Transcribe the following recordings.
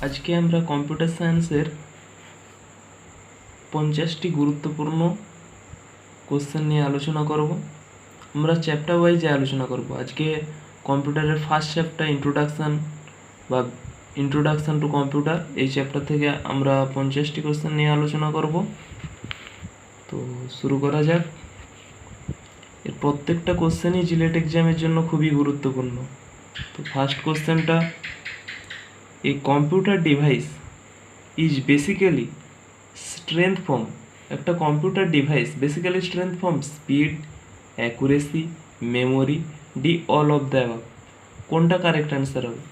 আজকে আমরা কম্পিউটার সায়েন্সের 50টি গুরুত্বপূর্ণ কোশ্চেন নিয়ে আলোচনা করব। আমরা চ্যাপ্টার ওয়াইজে আলোচনা করব। আজকে কম্পিউটারের first chapter introduction to computer, এই চ্যাপ্টার থেকে আমরা 50টি কোশ্চেন নিয়ে আলোচনা করব। তো শুরু করা যাক। এর প্রত্যেকটা কোশ্চেনই জিলেট এক্সামের জন্য খুবই গুরুত্বপূর্ণ। তো ফার্স্ট কোশ্চেনটা, a computer device is basically strength from. একটা computer device basically strength from speed, accuracy, memory, D all of the above. কোনটা কারেক্ট অ্যান্সার হবে?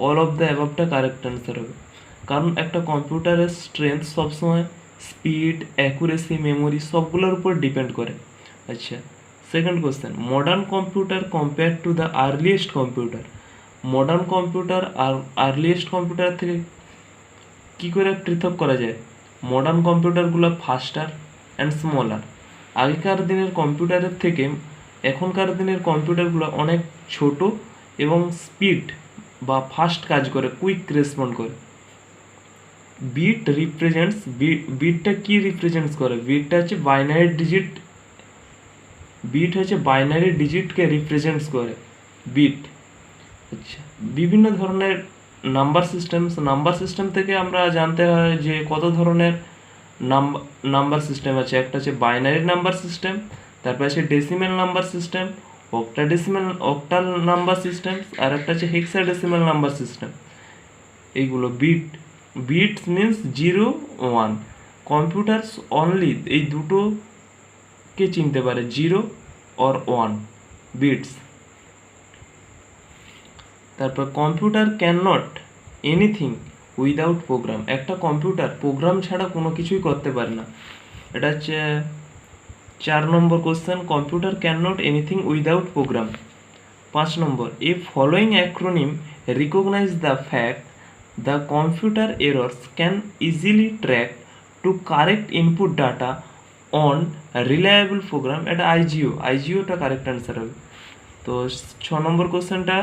অল অফ দ্য অ্যাবাভটা কারেক্ট অ্যান্সার হবে, কারণ একটা কম্পিউটারের স্ট্রেংথ সবসময় স্পিড, অ্যাকুরেসি, মেমোরি সবগুলোর উপর ডিপেন্ড করে। আচ্ছা, second question, modern computer compare to the earliest computer. Modern computer আর আর্লিয়েস্ট কম্পিউটার থেকে কী করে পৃথক করা যায়? মডার্ন কম্পিউটারগুলো ফাস্টার অ্যান্ড স্মলার। আগেকার দিনের কম্পিউটারের থেকে এখনকার দিনের কম্পিউটারগুলো অনেক ছোট এবং স্পিড বা ফাস্ট কাজ করে, কুইক রেসপন্ড করে। বিটটা কি রিপ্রেজেন্টস করে? বিটটা হচ্ছে বাইনারি ডিজিটকে রিপ্রেজেন্টস করে বিট। আচ্ছা, বিভিন্ন ধরনের নাম্বার সিস্টেম থেকে আমরা জানতে হয় যে কত ধরনের নাম্বার সিস্টেম আছে। একটা হচ্ছে বাইনারি নাম্বার সিস্টেম, তারপর আছে decimal number system, octal number system, আর একটা হচ্ছে হেক্সাডেসিমেল নাম্বার সিস্টেম। এইগুলো বিটস মিনস 0, 1। কম্পিউটারস অনলি এই দুটোকে চিনতে পারে, 0 or 1 বিটস। তারপর computer can not anything without program. একটা কম্পিউটার প্রোগ্রাম ছাড়া কোনো কিছুই করতে পারে না। এটা হচ্ছে 4 number question, computer can not anything without program. 5 number, a following acronym recognize the fact the computer errors can easily track to correct input data on reliable program. এটা আইজিওটা কারেক্ট অ্যান্সার হবে। তো 6 নম্বর কোশ্চেনটা,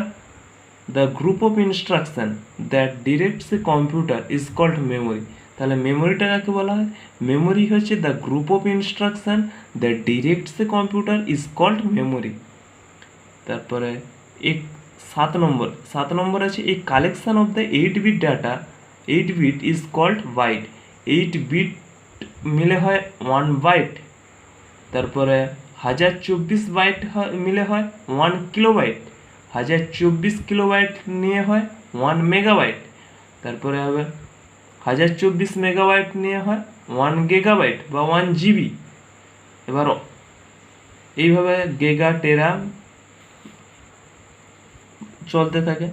the group of instruction that directs a computer is called memory. তাহলে মেমোরিটা কাকে বলা হয়? মেমোরি হচ্ছে the group of instruction that directs a computer is called memory. তারপরে 7 নম্বর আছে, a collection of the 8 bit data, 8 bit is called byte. 8 bit মিলে হয় 1 বাইট। তারপরে 1024 বাইট মিলে হয় 1 কিলোবাইট। 1024 কিলোবাইট নিয়ে হয় 1 মেগাবাইট। তারপরে হবে 1024 মেগাবাইট নিয়ে হয় 1 গিগাবাইট বা 1 জিবি। এবার এইভাবে গিগা, টেরা চলতে থাকে।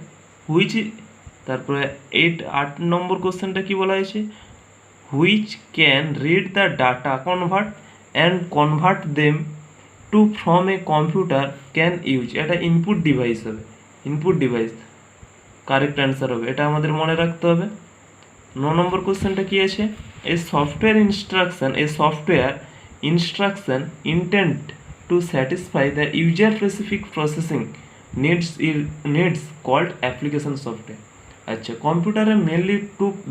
তারপরে 8 নম্বর কোশ্চেনটা কি বলা হয়েছে? Which can read the data convert them to from a computer can use. এটা ইনপুট ডিভাইস হবে, কারেক্ট অ্যান্সার হবে। এটা আমাদের মনে রাখতে হবে। 9 নম্বর কোশ্চেনটা কি আছে? A software instruction intent to satisfy the user specific processing needs called application software. আচ্ছা, কম্পিউটারের মেনলি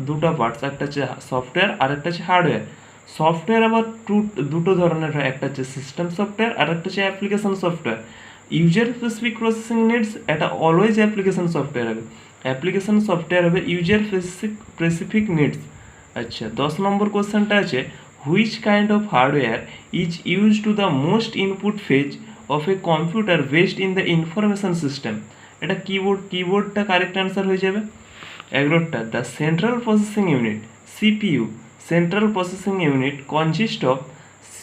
দুটো পার্টস, একটা হচ্ছে সফটওয়্যার আর একটা হচ্ছে হার্ডওয়্যার। সফটওয়্যার আবার দুটো ধরনের হয়, একটা হচ্ছে সিস্টেম সফটওয়্যার আর একটা হচ্ছে application software. User specific processing needs এটা অলওয়েজ অ্যাপ্লিকেশন সফটওয়্যার হবে। অ্যাপ্লিকেশন সফটওয়্যার হবে ইউজার স্পেসিফিক নিডস। আচ্ছা, 10 নম্বর কোশ্চেনটা আছে, which kind of hardware is use to the most input phase of a computer based in the information system. এটা কিবোর্ডটা correct answer হয়ে যাবে। 11টা, the central processing unit CPU. Central processing unit consist of,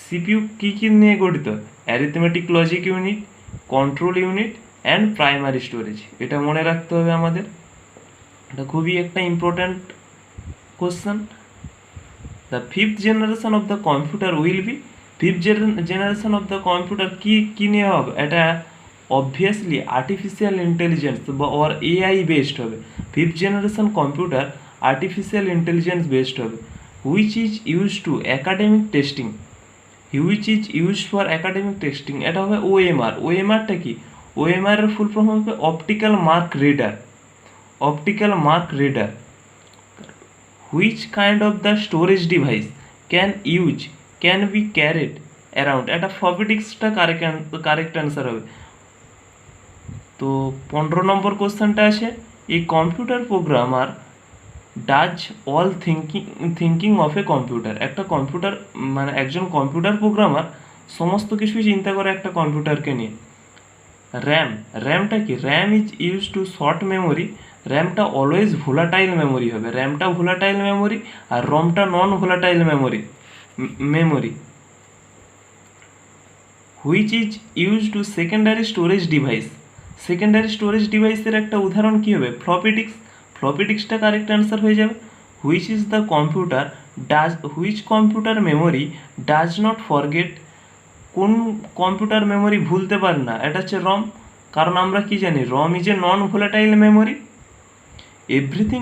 CPU কী নিয়ে গঠিত? Arithmetic logic unit, control unit and primary storage. এটা মনে রাখতে হবে আমাদের, এটা খুবই একটা important question. The fifth generation of the computer will be. Fifth generation of the computer কী নিয়ে হবে? এটা অবভিয়াসলি আর্টিফিশিয়াল ইন্টেলিজেন্স বা ওর এআই বেসড হবে। Fifth generation computer artificial intelligence based হবে। Which is use to academic testing. এটা হবে OMR. ওএমআরটা কি? ওএমআর এর ফুল ফর্ম হবে optical mark reader. Which kind of the storage device can be carried around, এটা ফ্লপিডিস্কটা correct answer হবে। তো 15 নম্বর কোশ্চেনটা আছে, এই computer programmer does all thinking of a computer. একটা কম্পিউটার মানে একজন কম্পিউটার প্রোগ্রামার সমস্ত কিছুই চিন্তা করে একটা কম্পিউটারকে নিয়ে। র্যামটা কি? RAM is use to short memory. র্যামটা অলওয়েজ ভোলাটাইল মেমোরি হবে, র্যামটা ভোলাটাইল মেমোরি আর রমটা non volatile memory. Which is use to secondary storage device. Secondary storage ডিভাইসের একটা উদাহরণ কী হবে? ফ্লপিডিস্কটা কারেক্ট অ্যান্সার হয়ে যাবে। Which is the which computer memory does not forget. কোন কম্পিউটার মেমোরি ভুলতে পারে না? এটা হচ্ছে রম, কারণ আমরা কি জানি ROM is a non volatile memory. Everything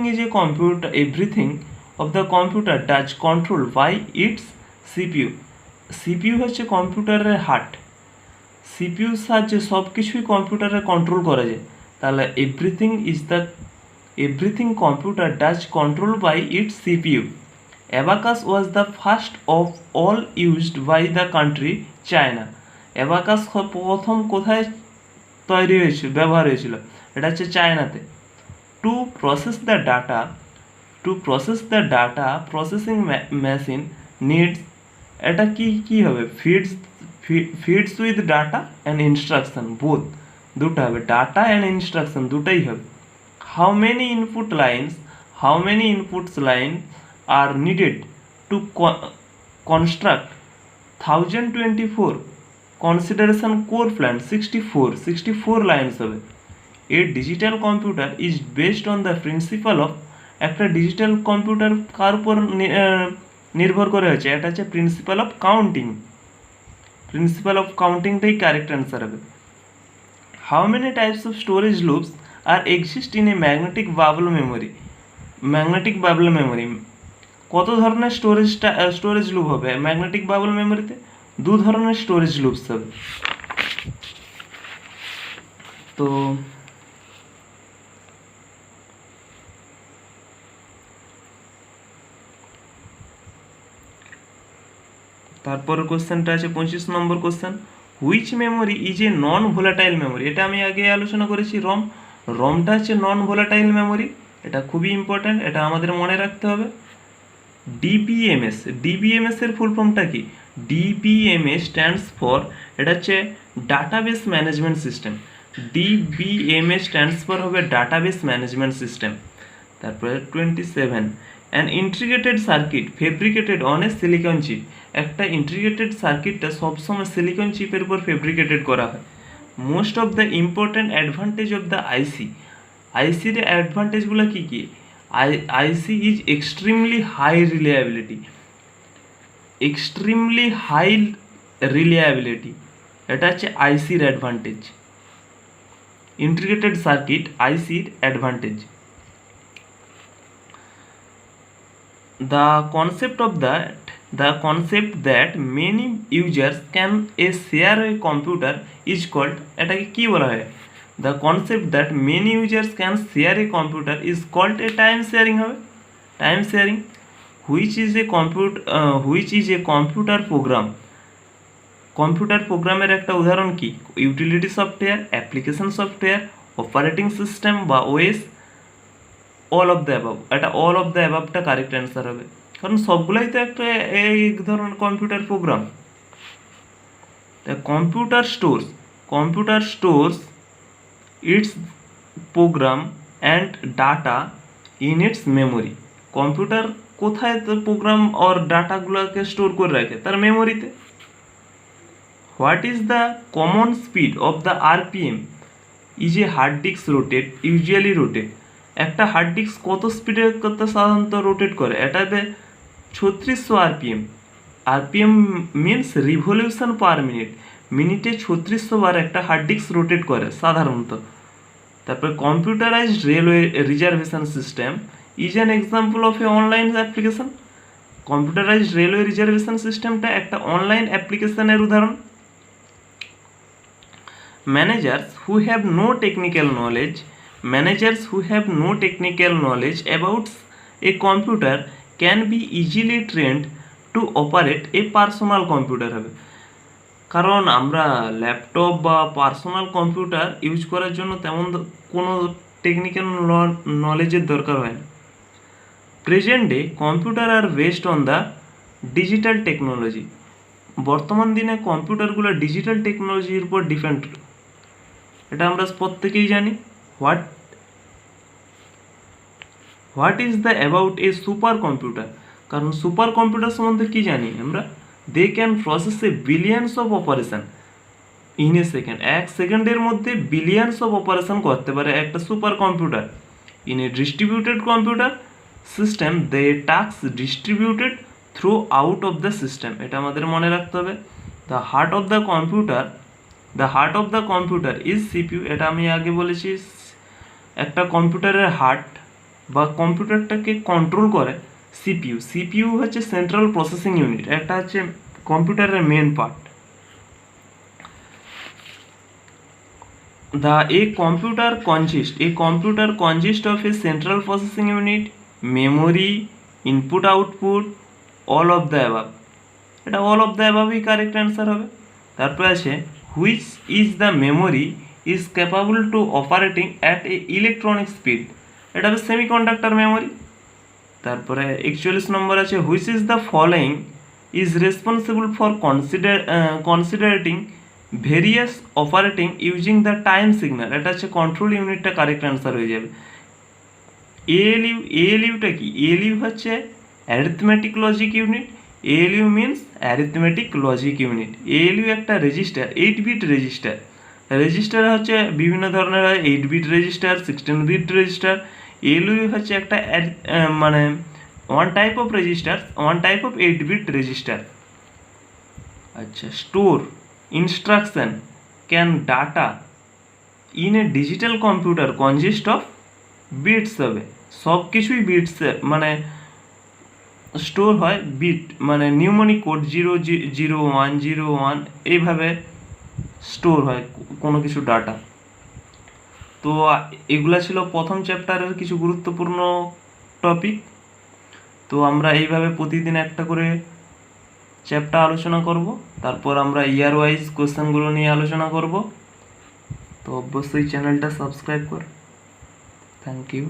of the computer does control by its CPU. CPU হচ্ছে কম্পিউটারের হার্ট, সিপিইউর সাহায্যে সব কিছুই কম্পিউটারে কন্ট্রোল করা যায়। তাহলে everything computer does control by its CPU. Abacus was the first of all used by the country China. Abacus প্রথম কোথায় ব্যবহার হয়েছিল? এটা হচ্ছে চায়নাতে। To process the data processing machine needs, এটা কি হবে? Feeds with data and instruction, দুটো হবে, ডাটা অ্যান্ড ইনস্ট্রাকশন দুটাই হবে। How many inputs line are needed to construct 1024 consideration core plan? 64 lines হবে। A digital computer is based on the principle of, একটা digital computer কার উপর নির্ভর করে হয়েছে? এটা হচ্ছে প্রিন্সিপাল অফ কাউন্টিংটাই কারেক্ট অ্যান্সার হবে। How many types of storage loops are exist in a magnetic bubble memory? কত ধরনের স্টোরেজ লুপ হবে ম্যাগনেটিক বাবল মেমোরিতে? 2 ধরনের স্টোরেজ লুপস হবে। তো তারপরে কোশ্চেনটা আছে 25 number question, which memory is a non volatile memory. এটা আমি আগে আলোচনা করেছি, রমটা হচ্ছে নন ভোলাটাইল মেমোরি, এটা খুবই ইম্পর্ট্যান্ট, এটা আমাদের মনে রাখতে হবে। ডিবিএমএস এর ফুল ফর্মটা কি? ডিবিএমএস স্ট্যান্ডস ফর, এটা হচ্ছে database management system. DBMS stands for হবে ডাটাবেস ম্যানেজমেন্ট সিস্টেম। তারপরে 27, an integrated circuit fabricated on a silicon chip. একটা ইন্টিগ্রেটেড সার্কিটটা সবসময় সিলিকন চিপের উপর ফেব্রিকেটেড করা হয়। Most of the important advantage of the আইসির অ্যাডভান্টেজগুলো কী কী? IC is extremely high reliability, এটা হচ্ছে আইসির অ্যাডভান্টেজ। ইন্টিগ্রেটেড সার্কিট আইসির advantage. The concept that many users can share a computer is called, এটাকে কি বলা হয়? The concept that many users can share a computer is called a time sharing হবে, time sharing. Which is a computer program? Computer প্রোগ্রামের একটা উদাহরণ কি? Utility software, application software, operating system বা OS, all of the above. এটা all of the অ্যাবাভটা correct answer হবে, কারণ সবগুলোই তো একটা এই ধরনের computer program. Computer stores its program and data in its memory. Computer কোথায় তো প্রোগ্রাম আর ডাটাগুলোকে স্টোর করে রাখে? তার মেমোরিতে। What is the common speed of the RPM is a hard disk usually rotate. একটা হার্ড ডিস্ক কত স্পিডে সাধারণত রোটেট করে? এটাতে 3600 আরপিএম মিনস রিভলিউশন পার মিনিটে 3600 বার একটা হার্ড ডিস্ক রোটেট করে সাধারণত। তারপরে computerised railway reservation system is an example of A online application. Computerised railway reservation সিস্টেমটা একটা অনলাইন অ্যাপ্লিকেশনের উদাহরণ। Managers who have no technical knowledge about a computer can be easily trend two operate A personal computer হবে। কারণ আমরা laptop বা personal computer use করার জন্য তেমন কোনো টেকনিক্যাল নলেজের দরকার হয় না। Present day computer are based on the digital technology. বর্তমান দিনে কম্পিউটারগুলো ডিজিটাল টেকনোলজির উপর ডিপেন্ড, এটা আমরা প্রত্যেকেই জানি। What is the about a super computer? কারণ সুপার কম্পিউটার সম্বন্ধে কি জানি আমরা? They can process a billions of operation in a second. এক সেকেন্ডের মধ্যে বিলিয়ন্স অফ অপারেশন করতে পারে একটা super computer. In a distributed computer system they task distributed throughout of the system, এটা আমাদের মনে রাখতে হবে। The heart of the computer is CPU, এটা আমি আগে বলেছি। একটা কম্পিউটারের হার্ট বা কম্পিউটারটাকে কন্ট্রোল করে সিপিইউ হচ্ছে সেন্ট্রাল প্রসেসিং ইউনিট, একটা হচ্ছে কম্পিউটারের main part. A computer consists of a central processing unit, memory, input output, all of the above, এটা all of the above E correct answer হবে। তারপরে আছে which is the memory is capable to operating at a electronic speed, এটা হবে semiconductor memory. তারপরে 41 নম্বর আছে which is the following is responsible for considering various operating using the time signal, এটা হচ্ছে control ইউনিটটা কারেক্ট অ্যান্সার হয়ে যাবে। এএলইউটা কি? এএলইউ হচ্ছে arithmetic logic unit. ALU means arithmetic logic unit. ALU একটা রেজিস্টার, 8 বিট রেজিস্টার। রেজিস্টার হচ্ছে বিভিন্ন ধরনের হয়, 8 bit register, 16 bit register. ALU হচ্ছে একটা মানে one type of 8 bit register. আচ্ছা, store instruction can data in a digital computer consist of bits হবে, সব কিছুই বিটস মানে স্টোর হয়, বিট মানে নিউমনিক কোড 00101 এইভাবে স্টোর হয় কোনো কিছু ডাটা। তো এগুলা ছিল প্রথম চ্যাপ্টারের কিছু গুরুত্বপূর্ণ টপিক। তো আমরা এইভাবে প্রতিদিন একটা করে চ্যাপ্টার আলোচনা করব, তারপর আমরা ইয়ার ওয়াইজ কোশ্চেনগুলো নিয়ে আলোচনা করব। তো অবশ্যই চ্যানেলটা সাবস্ক্রাইব কর। Thank you.